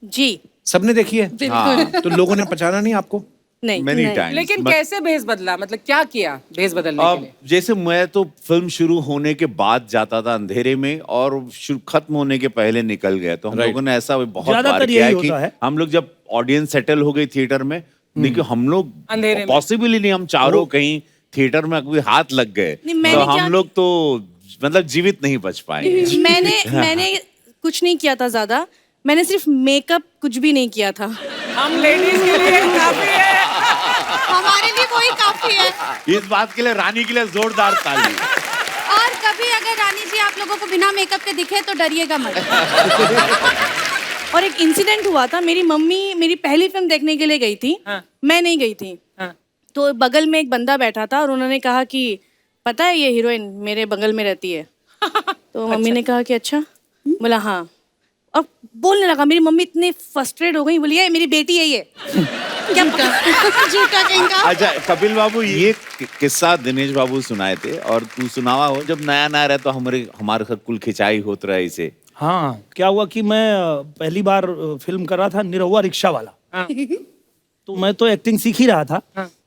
जी सबने देखी है। बिल्कुल। तो लोगों ने पहचाना नहीं आपको? नहीं। Many times. लेकिन कैसे भेस बदला, मतलब क्या किया भेस बदलने के अब लिए? जैसे मैं तो फिल्म शुरू होने के बाद जाता था अंधेरे में, और खत्म होने के पहले निकल गया। तो हम Right. लोगों ने ऐसा बहुत ज्यादातर बार किया है यही कि होता है। हम लोग जब ऑडियंस सेटल हो गई थिएटर में, देखिए हम लोग अंधेरे में। पॉसिबल ही नहीं, हम चारों कहीं थिएटर में कोई हाथ लग गए नहीं, मैंने तो क्या- हम लोग तो मतलब जीवित नहीं बच पाएंगे। मैंने कुछ नहीं किया था ज्यादा, मैंने सिर्फ मेकअप कुछ भी नहीं किया था। हम लेडीज के लिए काफी है। हमारे लिए वही काफी है। इस बात के लिए रानी के लिए जोरदार ताली। और कभी अगर रानी जी आप लोगों को बिना मेकअप के दिखे तो डरिएगा मत। और एक इंसिडेंट हुआ था, मेरी मम्मी मेरी पहली फिल्म देखने के लिए गई थी। मैं नहीं गई थी। तो बगल में एक बंदा बैठा था और उन्होंने कहा कि पता है ये हीरोइन मेरे बगल में रहती है। तो मम्मी ने कहा कि अच्छा। बोला हाँ। और बोलने लगा, मेरी मम्मी इतनी फ्रस्ट्रेट हो गई, बोली ये मेरी बेटी है ये। क्या झूठा कहेंगा। अच्छा कपिल बाबू, ये किस्सा दिनेश बाबू सुनाए थे और तू सुनावा हो। जब नया नया रहे तो हमारे साथ कुल खिंचाई होत रहे इसे। हाँ, क्या हुआ कि मैं पहली बार फिल्म कर रहा था निरहुआ रिक्शा वाला। तो मैं तो एक्टिंग सीख ही रहा था।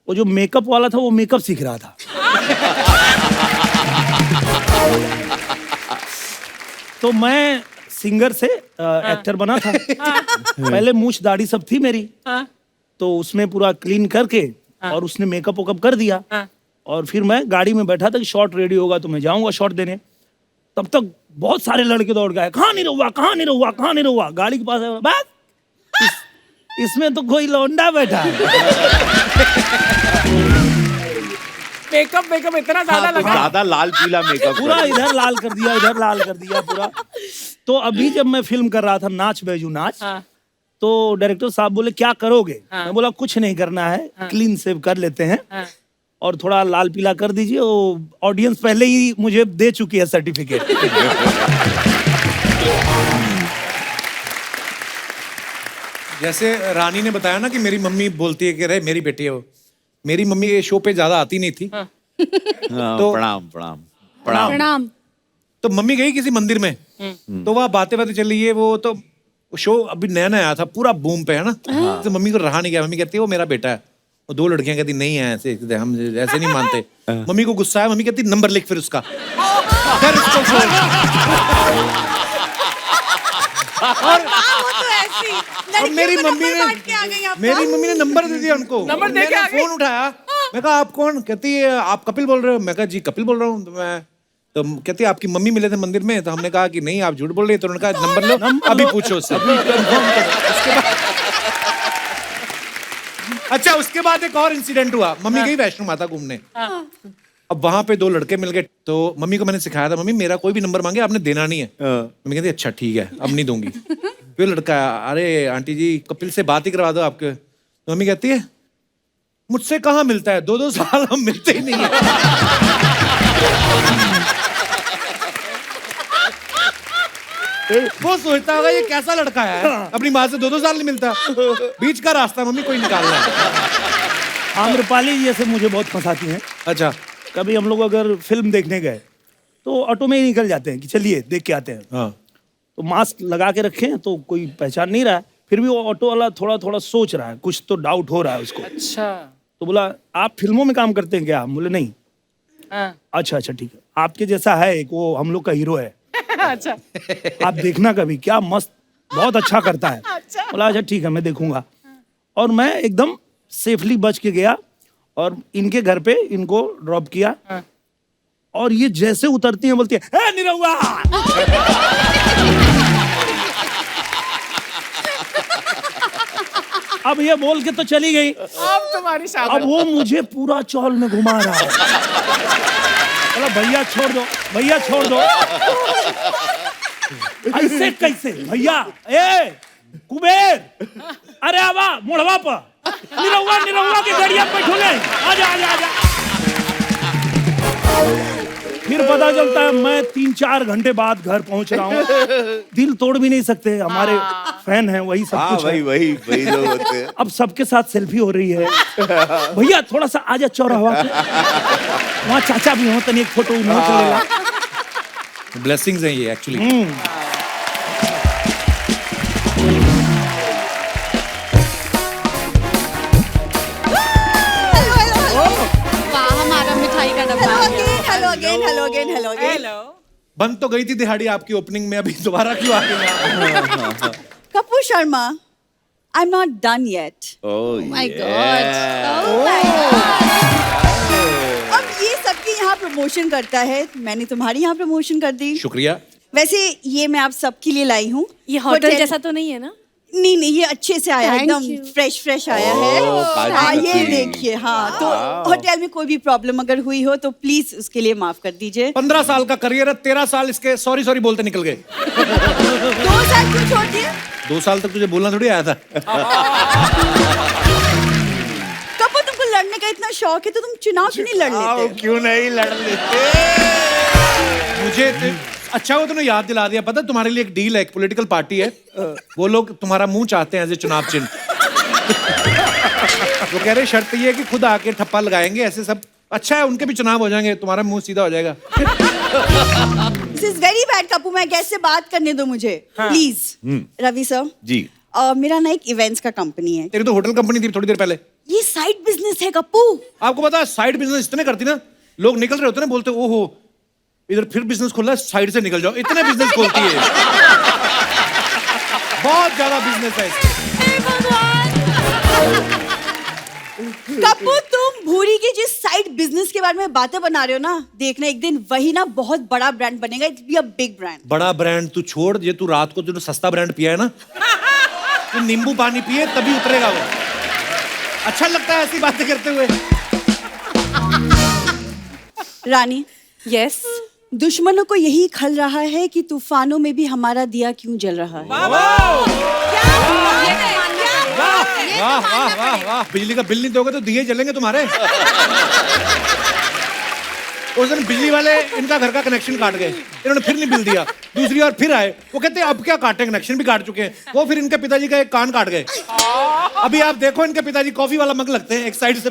वो जो मेकअप वाला था वो मेकअप सीख रहा था। तो मैं सिंगर से एक्टर बना था। पहले मूछ दाढ़ी सब थी मेरी। तो उसमें पूरा क्लीन करके और उसने मेकअप वेकअप कर दिया। और फिर मैं गाड़ी में बैठा था कि शॉट रेडी होगा तो मैं जाऊंगा शॉट देने। तब तक बहुत सारे लड़के दौड़ गए, कहाँ नहीं रहुआ, कहाँ नहीं रहुआ, कहाँ नहीं रहुआ। गाड़ी के पास है, बस इसमें तो कोई लौंडा बैठा है। मेकअप इतना ज्यादा लगा, ज्यादा लाल पीला मेकअप पूरा इधर लाल कर दिया, इधर लाल कर दिया पूरा। तो अभी जब मैं फिल्म कर रहा था नाच बैजू नाच, तो डायरेक्टर साहब बोले क्या करोगे। मैं बोला कुछ नहीं करना है, क्लीन सेव कर लेते हैं और थोड़ा लाल पीला कर दीजिए। वो ऑडियंस पहले ही मुझे दे चुकी है सर्टिफिकेट। जैसे रानी ने बताया ना कि मेरी मम्मी बोलती है कि अरे मेरी बेटी है वो। मेरी मम्मी ये शो पे ज्यादा आती नहीं थी। तो प्रणाम प्रणाम प्रणाम। प्रणाम। तो मम्मी गई किसी मंदिर में, तो वहाँ बातें बातें चल रही है। वो तो शो अभी नया नया आया था, पूरा बूम पे है ना। तो मम्मी को रहा नहीं गया। मम्मी कहती है वो मेरा बेटा है। वो दो लड़कियां कहती नहीं है, ऐसे हम ऐसे नहीं मानते। मम्मी को गुस्सा है। मम्मी कहती नंबर लिख फिर उसका, कर उसको फोन। और मेरी मम्मी ने नंबर दे दिया उनको। नंबर दे के आ गई। फोन उठाया। मैं कहा आप कौन? कहती है आप कपिल बोल रहे हो। मैं कहा जी कपिल बोल रहा हूँ। तो कहती है आपकी मम्मी मिले थे मंदिर में। तो हमने कहा कि नहीं आप झूठ बोल रहे हैं। तो उन्होंने कहा नंबर लो, अभी पूछो उससे। उसके बाद अच्छा, उसके बाद एक और इंसिडेंट हुआ। मम्मी गई वैष्णो माता घूमने। अब वहां पे दो लड़के मिल गए। तो मम्मी को मैंने सिखाया था, मम्मी मेरा कोई भी नंबर मांगे आपने देना नहीं है। मम्मी कहती अच्छा ठीक है अब नहीं दूंगी। फिर लड़का अरे आंटी जी कपिल से बात ही करवा दो आपके। तो मम्मी कहती है मुझसे कहाँ मिलता है, 2-2 साल हम मिलते ही नहीं है। वो सोचता होगा ये कैसा लड़का है, अपनी माँ से 2-2 साल नहीं मिलता। बीच का रास्ता मम्मी कोई निकालना है। आम्रपाली जैसे मुझे बहुत फंसाती हैं। अच्छा, कभी हम लोग अगर फिल्म देखने गए तो ऑटो में ही निकल जाते हैं कि चलिए देख के आते हैं। हाँ। तो मास्क लगा के रखे हैं तो कोई पहचान नहीं रहा है। फिर भी वो ऑटो वाला थोड़ा थोड़ा सोच रहा है, कुछ तो डाउट हो रहा है उसको। अच्छा। तो बोला आप फिल्मों में काम करते हैं क्या? हम बोले नहीं। अच्छा अच्छा ठीक है, आपके जैसा है एक, वो हम लोग का हीरो है। अच्छा। आप देखना कभी, क्या मस्त, बहुत अच्छा करता है। बोला अच्छा ठीक है मैं देखूंगा। और मैं एकदम सेफली बच के गया और इनके घर पे इनको ड्रॉप किया। और ये जैसे उतरती हैं बोलती है ए निरहुआ। अब ये बोल के तो चली गई। अब तुम्हारी शादी। अब वो मुझे पूरा चौल में घुमा रहा है। बोला भैया छोड़ दो, भैया छोड़ दो। ऐसे कैसे भैया? ए कुबेर, अरे आवा मुड़वा पर निरहुआ के गड़िया पे बैठो ले, आजा आजा आजा। फिर पता चलता है मैं 3-4 घंटे बाद घर पहुंच रहा हूँ। दिल तोड़ भी नहीं सकते, हमारे फैन हैं, वही सब कुछ है। वही लोग होते हैं। अब सबके साथ सेल्फी हो रही है। भैया थोड़ा सा आजा चौराहा पे, वहाँ चाचा भी हो, तनी एक फोटो उन्होंने कर लेला। ब्लेसिंग्स हैं ये एक्चुअली। वाह हमारा मिठाई का डब्बा आ गया। हेलो। बंद तो गई थी दिहाड़ी आपकी ओपनिंग में, अभी दोबारा क्यों आ गई? Kapoor Sharma, I am not done yet. My God. अब ये सबके यहाँ प्रमोशन करता है, मैंने तुम्हारी यहाँ प्रमोशन कर दी। शुक्रिया। वैसे ये मैं आप सबके लिए लाई हूँ। ये होटल जैसा तो नहीं है ना? नहीं ये अच्छे से आया, एकदम फ्रेश आया है। काजू हाँ ये कतली। देखिए, हाँ तो होटल में कोई भी प्रॉब्लम अगर हुई हो तो प्लीज उसके लिए माफ कर दीजिए। 15 साल का करियर है, 13 साल इसके सॉरी बोलते निकल गए। 2 साल क्यों छोड़ दिए? 2 साल तक तुझे बोलना थोड़ी आया था। कपूर, तुमको लड़ने का इतना शौक है तो तुम चुनाव क्यों नहीं लड़ लेते? क्यों नहीं लड़ लेते? मुझे अच्छा वो तूने याद दिला दिया। पता तुम्हारे लिए एक डील है, एक पॉलिटिकल पार्टी है, वो लोग तुम्हारा मुंह चाहते हैं एज ए चुनाव चिन्ह। वो कह रहे शर्त ये है कि खुद आके ठप्पा लगाएंगे, ऐसे सब अच्छा है, उनके भी चुनाव हो जाएंगे, तुम्हारा मुंह सीधा हो जाएगा। This is very bad Kapoor, मैं गैस से बात करने दो मुझे प्लीज। रवि सर जी मेरा ना एक इवेंट्स का कंपनी है। तेरी तो होटल कंपनी थी थोड़ी देर पहले। ये साइड बिजनेस है कप्पू। आपको पता है साइड बिजनेस इतने करती ना, लोग निकल रहे होते ना, बोलते ओहो इधर फिर बिजनेस खोला, साइड से निकल जाओ, इतने बिजनेस खोलती है। बहुत ज्यादा बिजनेस है कपूर, तुम भूरी की जिस साइड बिजनेस के बारे में बातें बना रहे हो ना, देखना एक दिन वही ना बहुत बड़ा ब्रांड बनेगा। It's be a big brand. बड़ा ब्रांड तू छोड़, ये तू रात को जो सस्ता ब्रांड पिया है ना, तू नींबू पानी पिए तभी उतरेगा वो। अच्छा लगता है ऐसी बातें करते हुए। रानी, यस दुश्मनों को यही खल रहा है कि तूफानों में भी हमारा दिया क्यों जल रहा है। वाह वाह वाह वाह, बिजली का बिल नहीं दोगे तो दिए जलेंगे तुम्हारे। उस दिन बिजली वाले इनका घर का कनेक्शन काट गए, इन्होंने फिर नहीं बिल दिया, दूसरी बार फिर आए, वो कहते हैं अब क्या काटे, कनेक्शन भी काट चुके हैं। वो फिर इनके पिताजी का एक कान काट गए। अभी आप देखो इनके पिताजी कॉफी वाला मग लगते हैं एक साइड से।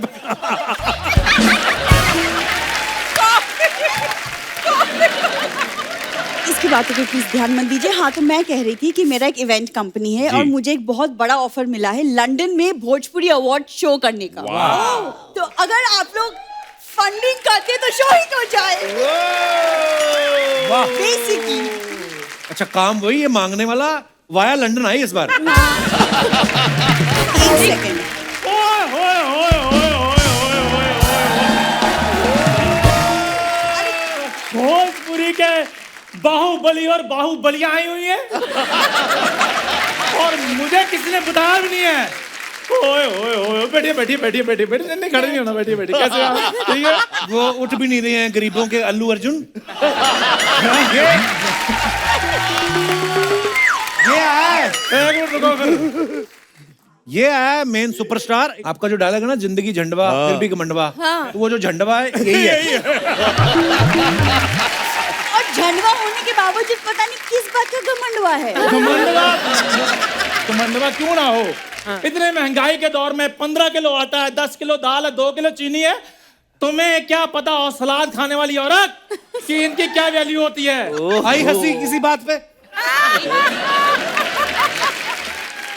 इसकी बातों पे प्लीज ध्यान मत दीजिए। हाँ तो मैं कह रही थी कि मेरा एक इवेंट कंपनी है और मुझे एक बहुत बड़ा ऑफर मिला है लंदन में भोजपुरी अवार्ड शो करने का। तो अगर आप लोग फंडिंग करते हैं तो शो ही हो जाए। बेसिकली अच्छा काम वही है, मांगने वाला वाया लंदन आई इस बार। एक सेकंड, भोजपुरी के बाहुबली और बाहुबलियां आई हुई है और मुझे किसी ने बताया भी नहीं है। ओए ओए ओए, बैठिए बैठिए बैठिए बैठिए बैठिए, नहीं खड़े नहीं होना, बैठिए बैठिए। कैसे आप? ठीक है, वो उठ भी नहीं रहे हैं गरीबों के अल्लू अर्जुन। ये आया, एक मिनट रुको फिर। ये आया मेन सुपरस्टार। आपका जो डायलॉग है ना, जिंदगी झंडवा फिर भी घमंडवा, तो वो जो झंडवा है यही है। और झंडवा होने के बावजूद पता नहीं किस बात का घमंडवा है। घमंडवा क्यों ना हो, इतने महंगाई के दौर में 15 किलो आटा है, 10 किलो दाल है, 2 किलो चीनी है। तुम्हें क्या पता और सलाद खाने वाली औरत कि इनकी क्या वैल्यू होती है। आई हंसी किसी बात पे।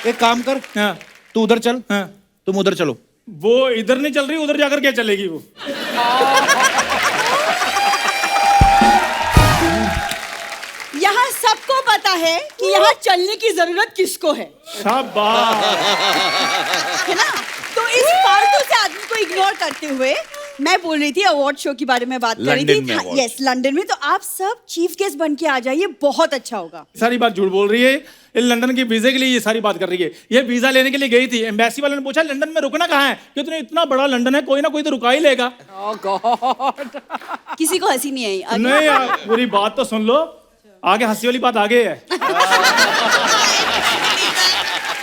एक काम कर, हाँ, तू उधर चल, हाँ। तुम उधर चलो। वो इधर नहीं चल रही, उधर जाकर क्या चलेगी वो। यहाँ सबको पता है कि यहाँ चलने की जरूरत किसको है, शाबाश। है ना? तो इस फालतू से आदमी को इग्नोर करते हुए मैं बोल रही थी अवार्ड शो के बारे में बात कर रही लंदन में थी। award। यस, लंदन में। तो आप सब चीफ गेस्ट बन के आ जाइए, बहुत अच्छा होगा। सारी बात झूठ बोल रही है, ये लंदन के वीजे के लिए ये सारी बात कर रही है। ये वीजा लेने के लिए गई थी, एम्बेसी वाले ने पूछा लंदन में रुकना कहाँ है, कि तुमने इतना बड़ा लंदन है, कोई ना कोई तो रुका ही लेगा। किसी को हंसी नहीं आई। आगे। नहीं यार, पूरी बात तो सुन लो, आगे हंसी वाली बात आगे है।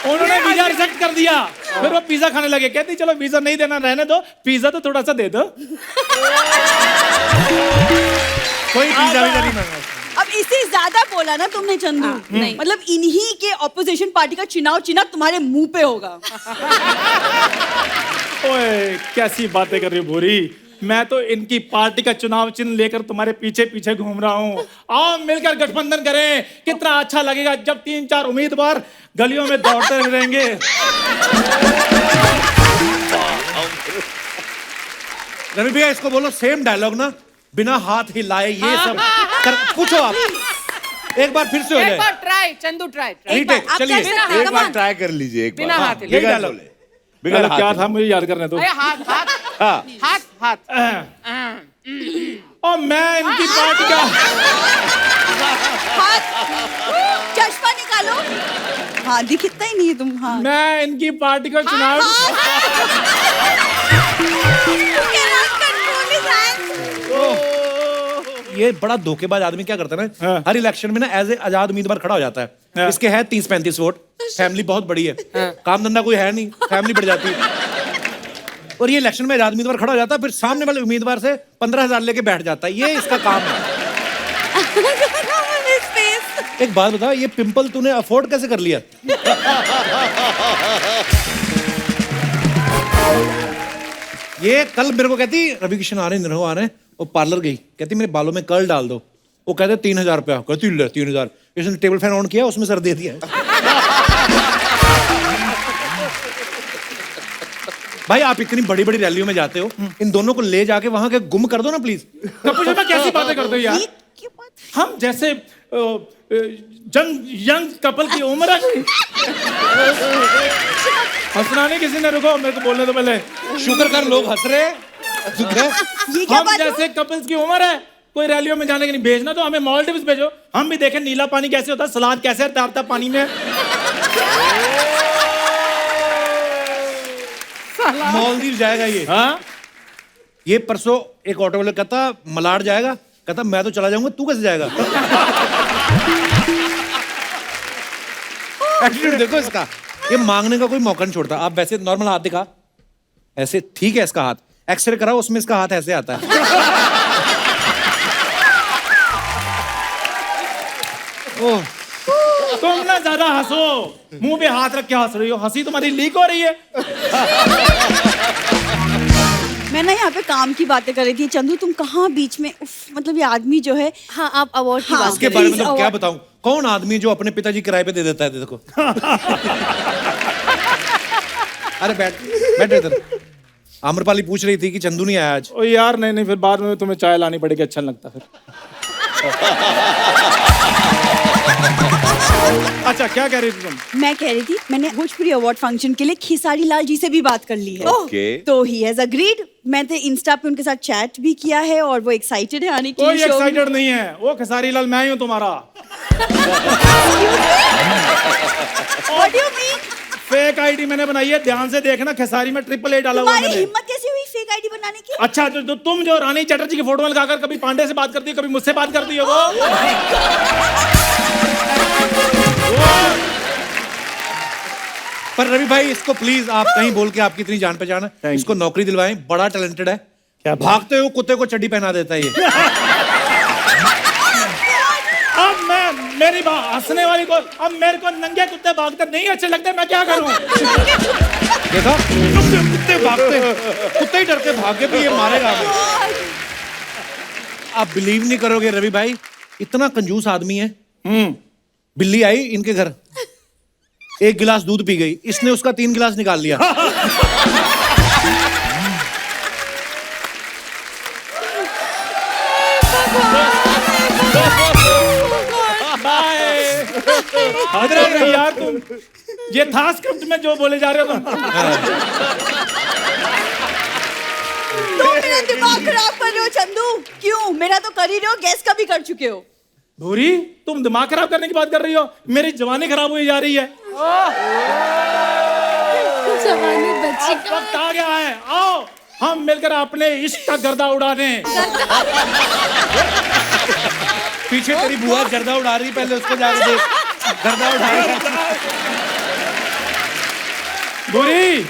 उन्होंने वीजा रिजेक्ट कर दिया, फिर वो पिज्जा खाने लगे, कहती चलो वीजा नहीं देना रहने दो, पिज्जा तो थोड़ा सा दे दो। कोई पिज्जा भी नहीं मांगा। अब इससे ज्यादा बोला ना तुमने चंदू, नहीं मतलब इन्हीं के ऑपोजिशन पार्टी का चुनाव तुम्हारे मुंह पे होगा। ओए कैसी बातें कर रही हो भूरी, मैं तो इनकी पार्टी का चुनाव चिन्ह लेकर तुम्हारे पीछे पीछे घूम रहा हूँ। आओ मिलकर गठबंधन करें, कितना अच्छा लगेगा जब 3-4 उम्मीदवार गलियों में दौड़ते रहेंगे। रवि भैया इसको बोलो सेम डायलॉग ना, बिना हाथ हिलाए ये सब पूछो आप। एक बार फिर से हो जाए, ट्राई चंदू, ट्राई। रीटेक। चलिए एक बार ट्राई कर लीजिए, एक बिना बार। हाथ यही डायलॉग। अरे क्या था मुझे याद करने दो। हाथ हाथ हाँ। हाथ हाथ। और मैं इनकी पार्टी का चश्मा निकालो। हाँ दिखता ही नहीं है तुम। हाँ मैं इनकी पार्टी को चुनाव ये बड़ा धोखेबाज आदमी क्या करता है ना, हर इलेक्शन में ना एज ए आजाद उम्मीदवार खड़ा हो जाता है। इसके है 30-35 वोट, फैमिली बहुत बड़ी है, काम धंधा कोई है नहीं, फैमिली बढ़ जाती है। और ये इलेक्शन में आजाद उम्मीदवार खड़ा हो जाता है, फिर सामने वाले उम्मीदवार से 15,000 लेके बैठ जाता है। ये इसका काम है। एक बात बता, ये पिंपल तूने अफोर्ड कैसे कर लिया? ये कल मेरे को कहती रवि किशन आ रहे हैं, आ रहे हैं, वो पार्लर गई, कहती मेरे बालों में कर्ल डाल दो। वो कहते 3,000 रुपया, कहती ले 3,000। इसने टेबल फैन ऑन किया, उसमें सर दे दिया। भाई आप इतनी बड़ी बड़ी रैलियों में जाते हो, इन दोनों को ले जाके वहां के गुम कर दो ना प्लीज। कपूर शर्मा कैसी बातें करते हो यार? हम जैसे यंग कपल की उम्र है। हंसना नहीं किसी ने, रुको मेरे को बोलने दो पहले। शुक्र कर लोग हंस रहे हैं। हम जैसे कपल्स की उम्र है, कोई रैलियों में जाने के नहीं। भेजना तो हमें मालदीव्स भेजो, हम भी देखें नीला पानी कैसे होता है, सलाद कैसे तैरता पानी में। मालदीव जाएगा ये। हाँ ये परसों एक ऑटो वाला कहता मलाड जाएगा, कहता मैं तो चला जाऊंगा, तू कैसे जाएगा? एटीट्यूड देखो इसका, ये मांगने का कोई मौका नहीं छोड़ता। आप वैसे नॉर्मल हाथ दिखा, ऐसे ठीक है इसका हाथ, एक्सरे कराओ उसमें इसका हाथ ऐसे आता है। ओह तुम ना ज्यादा हंसो, मुंह पे हाथ रख के हंस रही हो, हंसी तुम्हारी लीक हो रही है। मैं ना यहाँ पे काम की बातें कर रही थी। चंदू तुम कहाँ बीच में, उफ, मतलब ये आदमी जो है। हाँ आप अवार्ड की बात इसके बारे में तो क्या बताऊं, कौन आदमी जो अपने पिताजी किराए पे दे देता है? देखो। अरे बैठ बैठ इधर। आम्रपाली पूछ रही थी कि चंदू नहीं आया आज। ओ यार नहीं फिर बाद में तुम्हें चाय लानी पड़ेगी, अच्छा नहीं लगता फिर। अच्छा क्या कह रही थी तुम? मैं कह रही थी मैंने भोजपुरी अवार्ड फंक्शन के लिए खेसारी लाल जी से भी बात कर ली है। Okay. तो ही हैज अग्रीड। मैं तो इंस्टा पे उनके साथ चैट भी किया है और वो एक्साइटेड है आने के कोई लिए। एक्साइटेड नहीं है, वो खेसारी लाल मैं ही हूँ तुम्हारा। What do you mean? Fake ID मैंने बनाई है, ध्यान से देखना, खेसारी में 888 डाला हुआ तुम्हारी मैंने। हिम्मत कैसे हुई फेक आईडी बनाने की? अच्छा तो तुम जो रानी चटर्जी की फोटो में लगाकर कभी पांडे से बात करती हो, कभी मुझसे बात करती हो वो। पर रवि भाई इसको प्लीज आप कहीं बोल के आपकी इतनी जान पहचान है, इसको नौकरी दिलवाएं, बड़ा टैलेंटेड है। क्या भागते हो कुत्ते को चड्डी पहना देता है ये। अब मैं मेरी बात हंसने वाली को, अब मेरे को नंगे कुत्ते भागते नहीं अच्छे लगते, मैं क्या करूं? देखा कुत्ते भागते, कुत्ते ही डरते भाग के भी ये मारेगा हमें। आप बिलीव नहीं करोगे रवि भाई, इतना कंजूस आदमी है। बिल्ली आई इनके घर, 1 गिलास दूध पी गई, इसने उसका 3 गिलास निकाल लिया। यार तुम ये था स्क्रिप्ट में जो बोले जा रहे हो तुम। तुम मेरा दिमाग खराब कर रहे हो चंदू। क्यों? मेरा तो कर ही रहे हो, गैस का भी कर चुके हो। भूरी तुम दिमाग खराब करने की बात कर रही हो, मेरी जवानी खराब हुई जा रही है। जवानी बच्ची अब वक्त आ गया है, आओ हम मिलकर अपने इश्क का गर्दा उड़ा दें। पीछे तेरी बुआ गर्दा उड़ा रही, पहले उसको जाके देख, गर्दा उड़ा रही। भूरी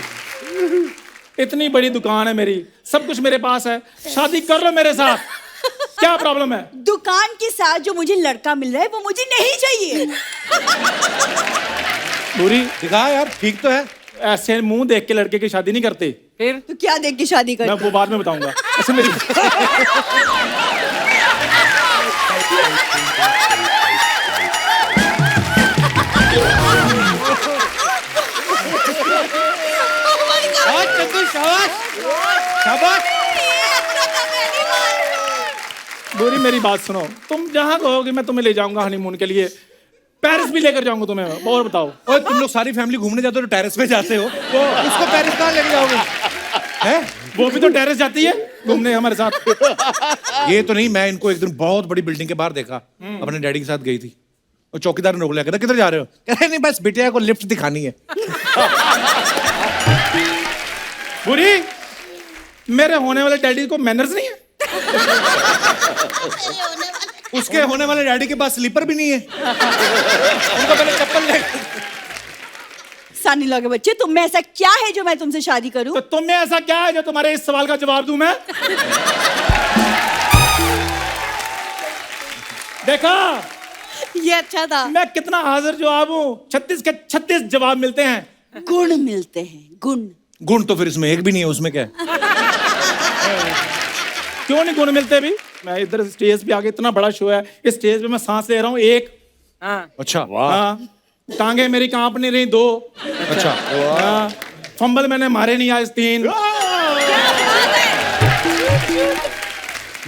इतनी बड़ी दुकान है मेरी, सब कुछ मेरे पास है, शादी कर लो मेरे साथ, क्या प्रॉब्लम है? दुकान के साथ जो मुझे लड़का मिल रहा है वो मुझे नहीं चाहिए। भूरी दिखा यार, ठीक तो है। ऐसे मुंह देख के लड़के की शादी नहीं करते। फिर तो क्या देख के शादी मैं करते? वो बाद में बताऊंगा। ऐसे मेरी भूरी मेरी बात सुनो, तुम जहाँ कहोगे मैं तुम्हें ले जाऊंगा हनीमून के लिए, पेरिस भी लेकर जाऊंगा तुम्हें। और बताओ, और तुम लोग सारी फैमिली घूमने जाते हो तो टेरेस पे जाते हो, वो उसको पेरिस कहाँ लेके जाओगे? हैं? वो भी तो टेरेस जाती है घूमने हमारे साथ। ये तो नहीं, मैं इनको एक दिन बहुत बड़ी बिल्डिंग के बाहर देखा, अपने डैडी के साथ गई थी। और चौकीदार ने रोक लिया, कहता किधर जा रहे हो? कह रहे नहीं बस बिटिया को लिफ्ट दिखानी है। बुरी, मेरे होने वाले डैडी को मैनर्स नहीं है। उसके होने वाले डैडी के पास स्लीपर भी नहीं है। उनको पहले चप्पल ले। सानी के बच्चे, तुम में ऐसा क्या है जो मैं तुमसे शादी करूं? तो तुम में ऐसा क्या है जो तुम्हारे इस सवाल का जवाब दूं मैं? देखा, ये अच्छा था। मैं कितना हाजिर जवाब हूँ। 36 के 36 जवाब मिलते हैं। गुण मिलते हैं, गुण। गुण तो फिर इसमें एक भी नहीं है, उसमें क्या है? क्यों नहीं गुण मिलते भी? मैं इधर स्टेज पे आके, इतना बड़ा शो है, इस स्टेज पे मैं सांस ले रहा हूँ एक। अच्छा हाँ, टांगे मेरी कांप नहीं रही 2। अच्छा हाँ, फंबल मैंने मारे नहीं आज 3।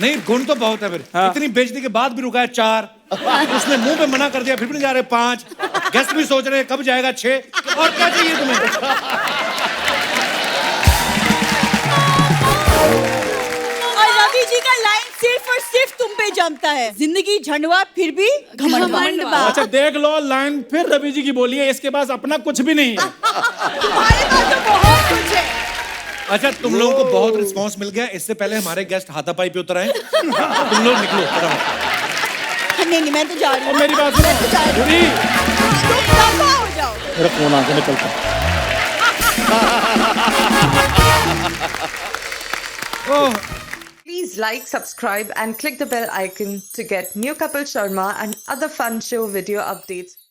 नहीं, गुण तो बहुत है फिर। इतनी बेइज्जती के बाद भी रुका है 4। उसने मुंह पे मना कर दिया, फिर भी नहीं जा रहे 5। गेस्ट भी सोच रहे हैं कब जाएगा 6। और क्या चाहिए तुम्हें? और रवि जी का लाइन सिर्फ और सिर्फ तुम पे जमता है। जिंदगी झंडवा फिर भी घमंडवा। अच्छा देख लो, लाइन फिर रवि जी की बोली है, इसके पास अपना कुछ भी नहीं है। तुम्हारे पास तो बहुत कुछ है। अच्छा, तुम लोगों को बहुत रिस्पांस मिल गया। इससे पहले हमारे गेस्ट हाथापाई पे उतर आए। तुम लोग निकलो फटाफट। नहीं, मैं तो जा रही हूँ। और मेरी बात सुनो, बुरी, तुम दफा हो जाओ। मेरा फोन आके निकलता। Please like, subscribe and click the bell icon to get new Kapil Sharma and other fun show video updates.